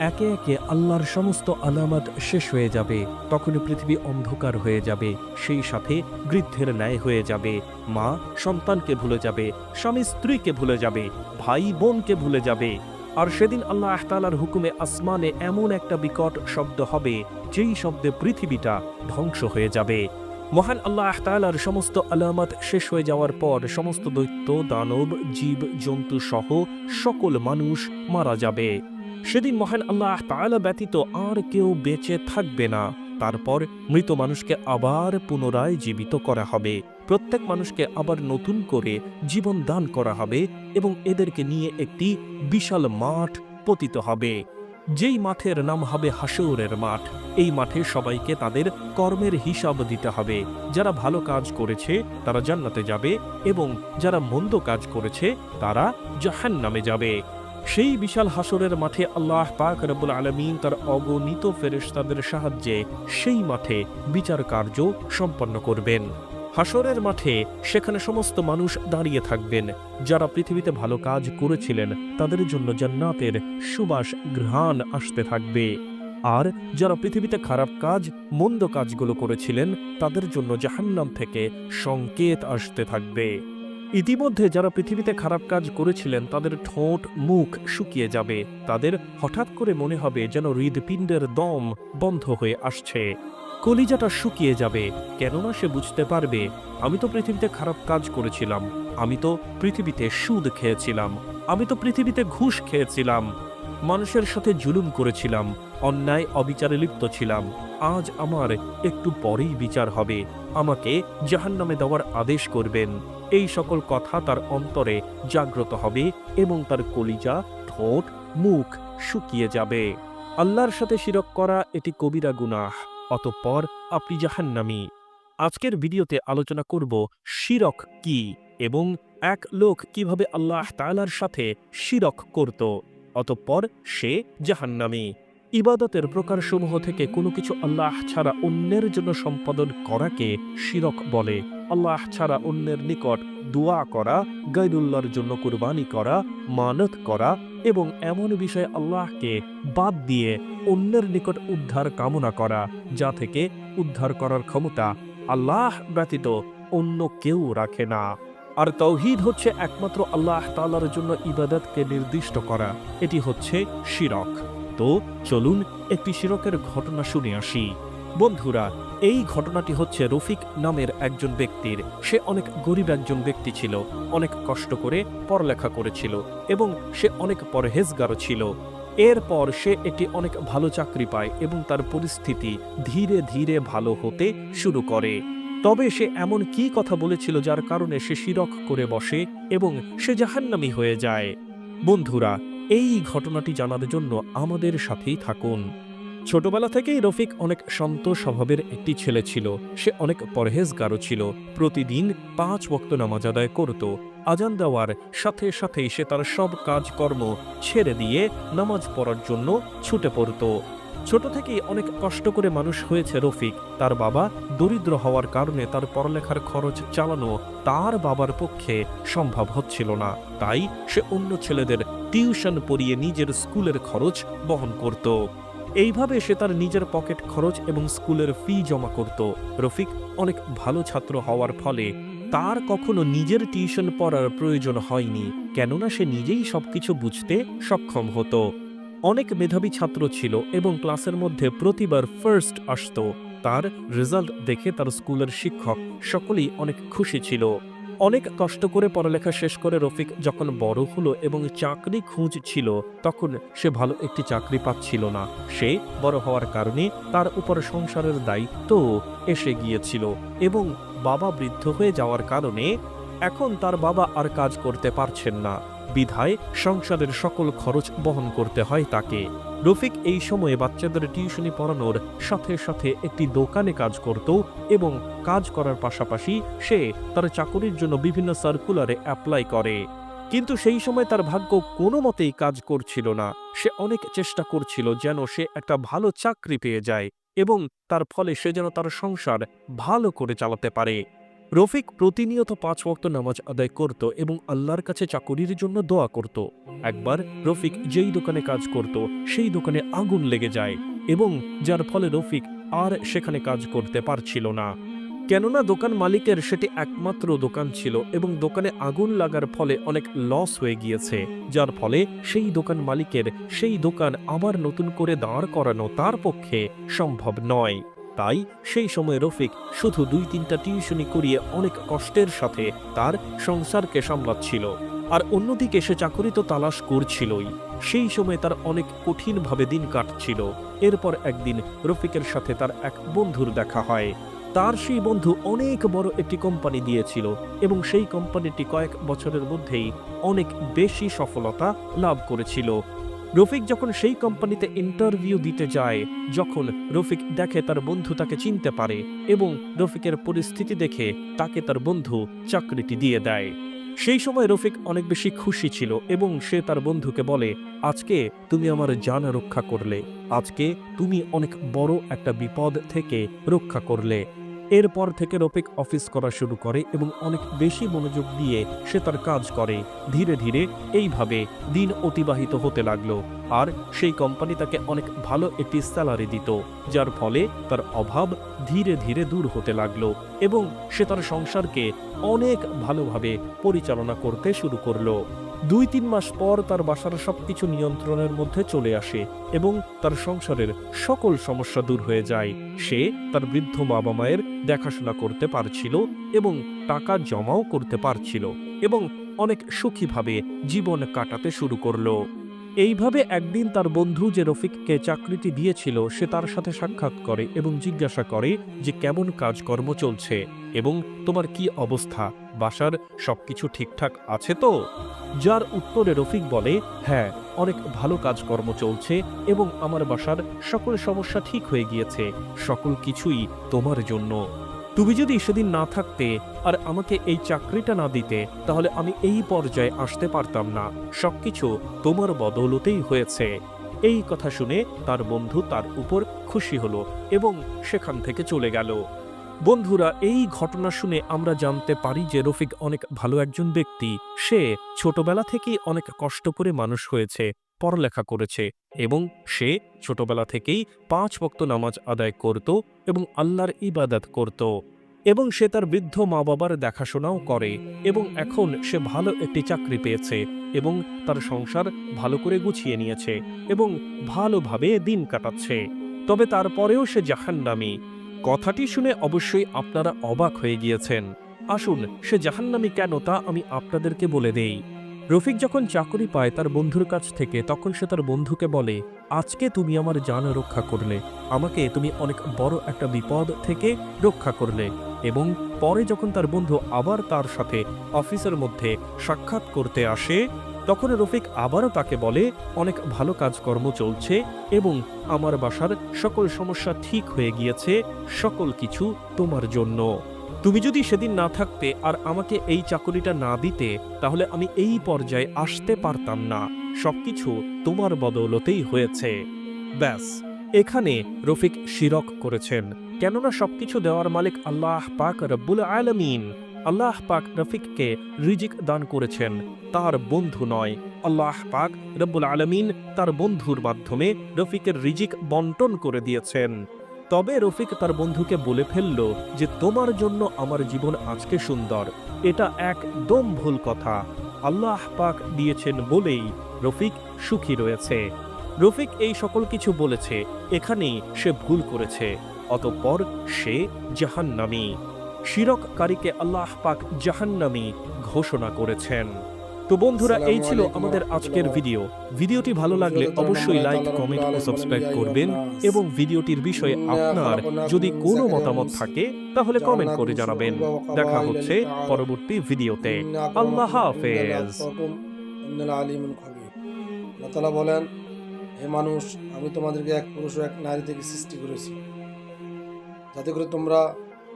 একে একে আল্লাহর সমস্ত আলামত শেষ হয়ে যাবে। তখন পৃথিবী অন্ধকার হয়ে যাবে, সেই সাথে বৃদ্ধের ন্যায় হয়ে যাবে। মা সন্তানকে ভুলে যাবে, স্বামী স্ত্রীকে ভুলে যাবে, ভাই বোনকে ভুলে যাবে। আর সেদিন আল্লাহ তাআলার হুকুমে আসমানে এমন একটা বিকট শব্দ হবে, যেই শব্দে পৃথিবীটা ধ্বংস হয়ে যাবে। মহান আল্লাহ তাআলার সমস্ত আলামত শেষ হয়ে যাওয়ার পর সমস্ত দৈত্য, দানব, জীব জন্তু সহ সকল মানুষ মারা যাবে। সেদিন মহান আল্লাহ তাআলা ব্যতীত আর কেউ বেঁচে থাকবে না। তারপর মৃত মানুষকে আবার পুনরায় জীবিত করা হবে। প্রত্যেক মানুষকে আবার নতুন করে জীবন দান করা হবে এবং এদেরকে নিয়ে একটি বিশাল মাঠ পতিত হবে, যেই মাঠের নাম হবে হাশরের মাঠ। এই মাঠে সবাইকে তাদের কর্মের হিসাব দিতে হবে। যারা ভালো কাজ করেছে তারা জান্নাতে যাবে এবং যারা মন্দ কাজ করেছে তারা জাহান্নামে যাবে। সেই বিশাল হাশরের মাঠে আল্লাহ পাক রব্বুল আলামিন তার অগণিত ফেরেশতাদের সাহায্যে সেই মাঠে বিচার কার্য সম্পন্ন করবেন। হাশরের মাঠে সেখানে সমস্ত মানুষ দাঁড়িয়ে থাকবেন। যারা পৃথিবীতে ভালো কাজ করেছিলেন তাদের জন্য জান্নাতের সুবাস ঘ্রাণ আসতে থাকবে, আর যারা পৃথিবীতে খারাপ কাজ, মন্দ কাজগুলো করেছিলেন তাদের জন্য জাহান্নাম থেকে সংকেত আসতে থাকবে। ইতিমধ্যে যারা পৃথিবীতে খারাপ কাজ করেছিলেন তাদের ঠোঁট মুখ শুকিয়ে যাবে। তাদের হঠাৎ করে মনে হবে যেন হৃদপিণ্ডের দম বন্ধ হয়ে আসছে। কলিজাটা শুকিয়ে যাবে, কেননা সে বুঝতে পারবে, আমি তো পৃথিবীতে খারাপ কাজ করেছিলাম, আমি তো পৃথিবীতে সুদ খেয়েছিলাম, আমি তো পৃথিবীতে ঘুষ খেয়েছিলাম, মানুষের সাথে জুলুম করেছিলাম, অন্যায় অবিচারে লিপ্ত ছিলাম। আজ আমার একটু পরেই বিচার হবে, আমাকে জাহান্নামে দেওয়ার আদেশ করবেন। এই সকল কথা তার অন্তরে জাগ্রত হবে এবং তার কলিজা, ঠোঁট, মুখ শুকিয়ে যাবে। আল্লাহর সাথে শিরক করা এটি কবিরা গুনাহ, অতঃপর আপনি জাহান্নামী। আজকের ভিডিওতে আলোচনা করব শিরক কি এবং এক লোক কিভাবে আল্লাহ তাআলার সাথে শিরক করত, অতঃপর সে জাহান্নামী। ইবাদতের প্রকারসমূহ থেকে কোনো কিছু আল্লাহ ছাড়া অন্যের জন্য সম্পাদন করাকে শিরক বলে। আল্লাহ ছাড়া অন্যের নিকট দোয়া করা, গায়রুল্লাহর জন্য কুরবানি করা, মানত করা এবং এমন বিষয়ে আল্লাহকে বাদ দিয়ে অন্যের নিকট উদ্ধার কামনা করা, যা থেকে উদ্ধার করার ক্ষমতা আল্লাহ ব্যতীত অন্য কেউ রাখে না। আর তাওহীদ হচ্ছে একমাত্র আল্লাহ তাআলার জন্য ইবাদতকে নির্দিষ্ট করা, এটি হচ্ছে শিরক। তো চলুন একটি শিরকের ঘটনা শুনে আসি। বন্ধুরা, এই ঘটনাটি হচ্ছে রফিক নামের একজন ব্যক্তির। সে অনেক গরিব একজন ব্যক্তি ছিল, অনেক কষ্ট করে পড়ালেখা করেছিল এবং সে অনেক পরহেজগারও ছিল। এরপর সে একটি অনেক ভালো চাকরি পায় এবং তার পরিস্থিতি ধীরে ধীরে ভালো হতে শুরু করে। তবে সে এমন কি কথা বলেছিল যার কারণে সে শিরক করে বসে এবং সে জাহান্নামী হয়ে যায়? বন্ধুরা, এই ঘটনাটি জানার জন্য আমাদের সাথেই থাকুন। ছোটবেলা থেকেই রফিক অনেক শান্ত স্বভাবের একটি ছেলে ছিল। সে অনেক পরহেজগারও ছিল। প্রতিদিন 5 ওয়াক্ত নামাজ আদায় করত। আজান দেওয়ার সাথে সাথেই সে তার সব কাজকর্ম ছেড়ে দিয়ে নামাজ পড়ার জন্য ছুটে পড়ত। ছোট থেকেই অনেক কষ্ট করে মানুষ হয়েছে রফিক। তার বাবা দরিদ্র হওয়ার কারণে তার পড়ালেখার খরচ চালানো তার বাবার পক্ষে সম্ভব হচ্ছিল না। তাই সে অন্য ছেলেদের টিউশন পড়িয়ে নিজের স্কুলের খরচ বহন করত। এইভাবে সে তার নিজের পকেট খরচ এবং স্কুলের ফি জমা করত। রফিক অনেক ভালো ছাত্র হওয়ার ফলে তার কখনো নিজের টিউশন পড়ার প্রয়োজন হয়নি, কেননা সে নিজেই সবকিছু বুঝতে সক্ষম হতো। অনেক মেধাবী ছাত্র ছিল এবং ক্লাসের মধ্যে প্রতিবার ফার্স্ট আসতো। তার রেজাল্ট দেখে তার স্কুলের শিক্ষক সকলেই অনেক খুশি ছিল। অনেক কষ্ট করে পড়ালেখা শেষ করে রফিক যখন বড় হলো এবং চাকরি খুঁজছিল, তখন সে ভালো একটি চাকরি পাচ্ছিল না। সে বড় হওয়ার কারণে তার উপর সংসারের দায়িত্ব এসে গিয়েছিল এবং বাবা বৃদ্ধ হয়ে যাওয়ার কারণে এখন তার বাবা আর কাজ করতে পারছেন না, বিধায় সংসারের সকল খরচ বহন করতে হয় তাকে। রফিক এই সময়ে বাচ্চাদের টিউশনি পড়ানোর সাথে সাথে একটি দোকানে কাজ করত এবং কাজ করার পাশাপাশি সে তার চাকরির জন্য বিভিন্ন সার্কুলারে অ্যাপ্লাই করে। কিন্তু সেই সময় তার ভাগ্য কোনো মতেই কাজ করছিল না। সে অনেক চেষ্টা করছিল যেন সে একটা ভালো চাকরি পেয়ে যায় এবং তার ফলে সে যেন তার সংসার ভালো করে চালাতে পারে। রফিক প্রতিনিয়ত 5 ওয়াক্ত নামাজ আদায় করত এবং আল্লাহর কাছে চাকুরির জন্য দোয়া করত। একবার রফিক যেই দোকানে কাজ করত সেই দোকানে আগুন লেগে যায় এবং যার ফলে রফিক আর সেখানে কাজ করতে পারছিল না। কেননা দোকান মালিকের সেটি একমাত্র দোকান ছিল এবং দোকানে আগুন লাগার ফলে অনেক লস হয়ে গিয়েছে, যার ফলে সেই দোকান মালিকের সেই দোকান আবার নতুন করে দাঁড় করানো তার পক্ষে সম্ভব নয়। তাই সেই সময় রফিক শুধু 2-3টা টিউশনি করিয়ে অনেক কষ্টের সাথে তার সংসারকে সামলাচ্ছিল। আর অন্যদিকে সে চাকরি তো তালাশ করছিলই। সেই সময় তার অনেক কঠিনভাবে দিন কাটছিল। এরপর একদিন রফিকের সাথে তার এক বন্ধুর দেখা হয়। তার সেই বন্ধু অনেক বড় একটি কোম্পানি দিয়েছিল এবং সেই কোম্পানিটি কয়েক বছরের মধ্যেই অনেক বেশি সফলতা লাভ করেছিল। রফিক যখন সেই কোম্পানিতে ইন্টারভিউ দিতে যায়, যখন রফিক দেখে তার বন্ধু তাকে চিনতে পারে এবং রফিকের পরিস্থিতি দেখে তাকে তার বন্ধু চাকরিটি দিয়ে দেয়। সেই সময় রফিক অনেক বেশি খুশি ছিল এবং সে তার বন্ধুকে বলে, আজকে তুমি আমার জান রক্ষা করলে, আজকে তুমি অনেক বড় একটা বিপদ থেকে রক্ষা করলে। এরপর থেকে রফিক অফিস করা শুরু করে এবং অনেক বেশি মনোযোগ দিয়ে সে তার কাজ করে। ধীরে ধীরে এইভাবে দিন অতিবাহিত হতে লাগলো আর সেই কোম্পানি তাকে অনেক ভালো একটি স্যালারি দিত, যার ফলে তার অভাব ধীরে ধীরে দূর হতে লাগলো এবং সে তার সংসারকে অনেক ভালোভাবে পরিচালনা করতে শুরু করলো। 2-3 মাস পর তার বাসার সবকিছু নিয়ন্ত্রণের মধ্যে চলে আসে এবং তার সংসারের সকল সমস্যা দূর হয়ে যায়। সে তার বৃদ্ধ বাবা মায়ের দেখাশোনা করতে পারছিল এবং টাকা জমাও করতে পারছিল এবং অনেক সুখীভাবে জীবন কাটাতে শুরু করলো। এইভাবে একদিন তার বন্ধু যে রফিককে চাকরিটি দিয়েছিল সে তার সাথে সাক্ষাৎ করে এবং জিজ্ঞাসা করে যে কেমন কাজকর্ম চলছে এবং তোমার কি অবস্থা, বাসার সবকিছু ঠিকঠাক আছে তো? যার উত্তরে রফিক বলে, হ্যাঁ, অনেক ভালো কাজকর্ম চলছে এবং আমার বাসার সকল সমস্যা ঠিক হয়ে গিয়েছে, সকল কিছুই তোমার জন্য। তুমি যদি সেদিন না থাকতে আর আমাকে এই চাকরিটা না দিতে তাহলে আমি এই পর্যায়ে আসতে পারতাম না, সবকিছু তোমার বদৌলতেই হয়েছে। এই কথা শুনে তার বন্ধু তার উপর খুশি হলো এবং সেখান থেকে চলে গেল। বন্ধুরা, এই ঘটনা শুনে আমরা জানতে পারি যে রফিক অনেক ভালো একজন ব্যক্তি। সে ছোটবেলা থেকেই অনেক কষ্ট করে মানুষ হয়েছে, পড়ালেখা করেছে এবং সে ছোটবেলা থেকেই 5 ওয়াক্ত নামাজ আদায় করত এবং আল্লাহর ইবাদত করত এবং সে তার বৃদ্ধ মা বাবার দেখাশোনাও করে এবং এখন সে ভালো একটি চাকরি পেয়েছে এবং তার সংসার ভালো করে গুছিয়ে নিয়েছে এবং ভালোভাবে দিন কাটাচ্ছে। তবে তারপরেও সে জাহান্নামী। কথাটি শুনে অবশ্যই আপনারা অবাক হয়ে গিয়েছেন। আসুন, সে জাহান্নামী কেন তা আমি আপনাদেরকে বলে দেই। রফিক যখন চাকরি পায় তার বন্ধুর কাছ থেকে, তখন সে তার বন্ধুকে বলে, আজকে তুমি আমার জান রক্ষা করলে, আমাকে তুমি অনেক বড় একটা বিপদ থেকে রক্ষা করলে। এবং পরে যখন তার বন্ধু আবার তার সাথে অফিসের মধ্যে সাক্ষাৎ করতে আসে, তখন রফিক আবারও তাকে বলে, অনেক ভালো কাজকর্ম চলছে এবং আমার বাসার সকল সমস্যা ঠিক হয়ে গিয়েছে, সকল কিছু তোমার জন্য। তুমি যদি সেদিন না থাকতে আর আমাকে এই চাকরিটা না দিতে তাহলে আমি এই পর্যায়ে আসতে পারতাম না, সবকিছু তোমার বদৌলতেই হয়েছে। ব্যাস, এখানে রফিক শিরক করেছেন, কেননা সবকিছু দেওয়ার মালিক আল্লাহ পাক রব্বুল আলামিন। আল্লাহ পাক রফিককে রিজিক দান করেছেন, তার বন্ধু নয়। আল্লাহ পাক রব্বুল আলামিন তার বন্ধুর মাধ্যমে রফিকের রিজিক বন্টন করে দিয়েছেন। তবে রফিক তার বন্ধুকে বলে ফেলল যে তোমার জন্য আমার জীবন আজকে সুন্দর। এটা একদম ভুল কথা। আল্লাহ পাক দিয়েছেন বলেই রফিক সুখী রয়েছে। রফিক এই সকল কিছু বলেছে, এখানেই সে ভুল করেছে, অতঃপর সে জাহান্নামী। শিরককারীকে আল্লাহ পাক জাহান্নামী ঘোষণা করেছেন। তো বন্ধুরা, এই ছিল আমাদের আজকের ভিডিওটি ভালো লাগলে অবশ্যই লাইক, কমেন্ট ও সাবস্ক্রাইব করবেন এবং ভিডিওটির বিষয়ে আপনার যদি কোনো মতামত থাকে তাহলে কমেন্ট করে জানাবেন। দেখা হচ্ছে পরবর্তী ভিডিওতে। আল্লাহ হাফেজ। আল্লাহ তাআলা বলেন, হে মানুষ, আমি তোমাদেরকে এক পুরুষ ও এক নারী থেকে সৃষ্টি করেছি, যাতে করে তোমরা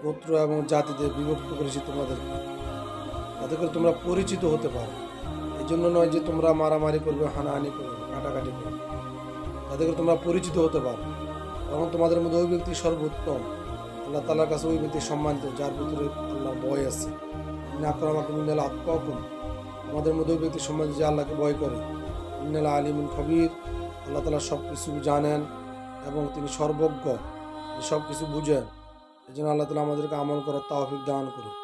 গোত্র এবং জাতিতে বিভক্ত করেছি তোমাদেরকে, যাতে করে তোমরা পরিচিত হতে পারো। এই জন্য নয় যে তোমরা মারামারি করবে, হানাহানি করবে, কাটাকাটি করবে, যাতে করে তোমরা পরিচিত হতে পারো। তখন তোমাদের মধ্যে ওই ব্যক্তি সর্বোত্তম আল্লাহ তাআলার কাছে ওই ব্যক্তি সম্মানিত যার ভিতরে আল্লাহর ভয় আছে। ইন্না আকরামাকুম ইনদাল্লাহি আতকাকুম, আমাদের মধ্যে ওই ব্যক্তি সম্মানিত যে আল্লাহকে ভয় করে। ইন্নাল আলিমুল খবীর, আল্লাহ তাআলা সব কিছু জানেন এবং তিনি সর্বজ্ঞ, সব কিছু বুঝেন। এই জন্য আল্লাহ তাআলা আমাদেরকে আমল করার তৌফিক দান করুন।